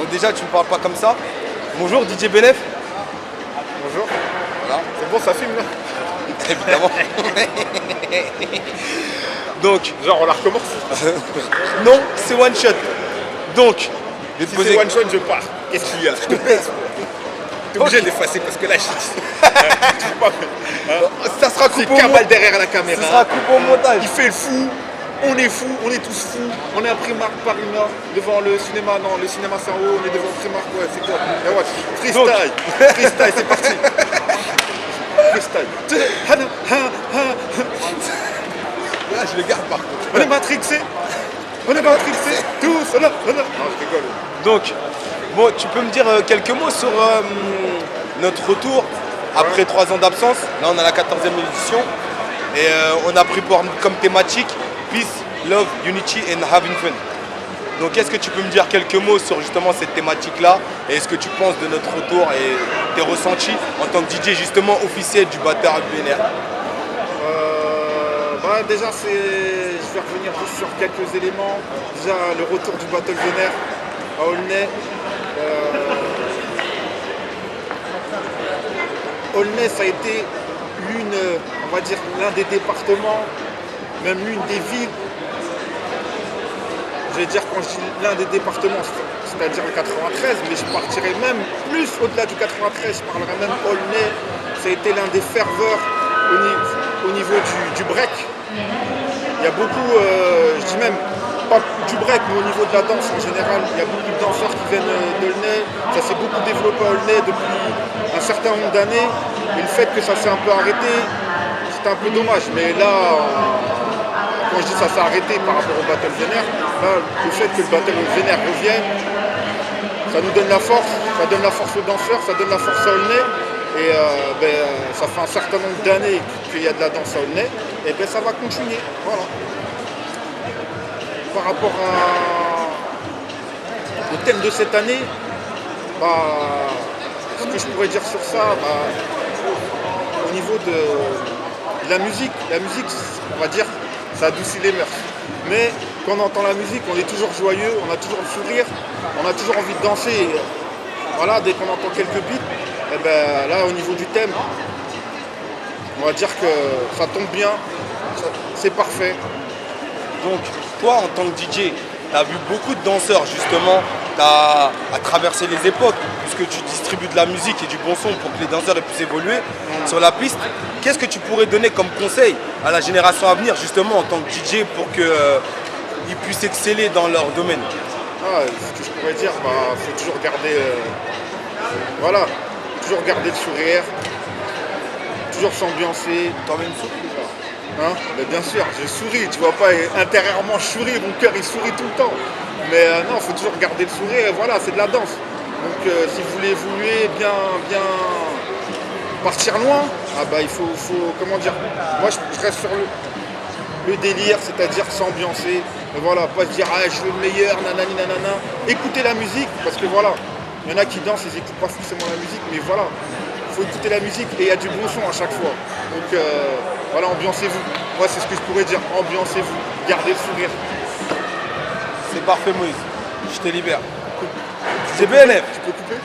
Donc déjà, tu me parles pas comme ça. Bonjour DJ Benef. Bonjour. Voilà. C'est bon, ça filme là? Évidemment. Donc, genre on la recommence. Non, c'est one shot. Donc, je vais te Si poser... c'est one shot, je pars. Qu'est-ce qu'il y a? T'es obligé d'effacer parce que là, tu peux pas. Ça sera coupé C'est Kabal derrière la caméra. Ça sera coupé au montage. Il fait le fou. On est fou, on est tous fous. On est à Primark Paris Nord, devant le cinéma. Non, le cinéma c'est en haut, on est devant Primark. Ouais, c'est quoi? Et ouais, freestyle. Freestyle, c'est parti. Freestyle. Là, je le garde par contre. On est matrixés. On est matrixés. Tous. Non, je rigole. Donc, bon, tu peux me dire quelques mots sur notre retour après 3 ans d'absence. Là, on a la 14e édition. Et on a pris comme thématique Peace, Love, Unity and Having Fun. Donc, est-ce que tu peux me dire quelques mots sur justement cette thématique-là? Et est-ce que tu penses de notre retour et tes ressentis en tant que DJ justement officiel du Battle Rap BNR? Déjà, je vais revenir juste sur quelques éléments. Déjà, le retour du Battle BNR à Aulnay. Aulnay, ça a été on va dire, l'un des départements, même l'une des villes. Je vais dire quand je dis l'un des départements, c'est-à-dire le 93, mais je partirais même plus au-delà du 93, je parlerais même Aulnay. Ça a été l'un des ferveurs au niveau du break. Il y a beaucoup, je dis même pas du break, mais au niveau de la danse en général, il y a beaucoup de danseurs qui viennent d'Aulnay. Ça s'est beaucoup développé à Aulnay depuis un certain nombre d'années. Et le fait que ça s'est un peu arrêté, c'est un peu dommage. Mais là, quand je dis ça s'est arrêté par rapport au Battle Vénère, là, le fait que le Battle Vénère revienne, ça nous donne la force, ça donne la force aux danseurs, ça donne la force à Aulnay. Et ça fait un certain nombre d'années qu'il y a de la danse à Aulnay, et ça va continuer. Voilà. Par rapport au thème de cette année, ce que je pourrais dire sur ça, au niveau de la musique, on va dire, ça adoucit les mœurs. Mais quand on entend la musique, on est toujours joyeux, on a toujours le sourire, on a toujours envie de danser. Et, voilà, dès qu'on entend quelques beats, là au niveau du thème, on va dire que ça tombe bien, c'est parfait. Donc toi en tant que DJ, tu as vu beaucoup de danseurs justement, tu as traversé les époques, puisque tu distribues de la musique et du bon son pour que les danseurs puissent évoluer sur la piste. Qu'est-ce que tu pourrais donner comme conseil à la génération à venir justement en tant que DJ pour qu'ils puissent exceller dans leur domaine? Ce que je pourrais dire, faut toujours garder toujours garder le sourire, toujours s'ambiancer. Toi-même souris? Mais bien sûr, je souris, tu vois pas, intérieurement je souris, mon cœur il sourit tout le temps. Mais non, il faut toujours garder le sourire, et voilà, c'est de la danse. Donc si vous voulez évoluer, bien partir loin, il faut, comment dire, moi je reste sur le délire, c'est-à-dire s'ambiancer. Voilà, pas se dire je veux le meilleur, nanani nanana. Écoutez la musique, parce que voilà, il y en a qui dansent, ils n'écoutent pas forcément la musique, mais voilà, il faut écouter la musique et il y a du bon son à chaque fois. Donc voilà, ambiancez-vous. Moi c'est ce que je pourrais dire, ambiancez-vous, gardez le sourire. C'est parfait Moïse, je te libère. C'est BNF. Tu peux couper?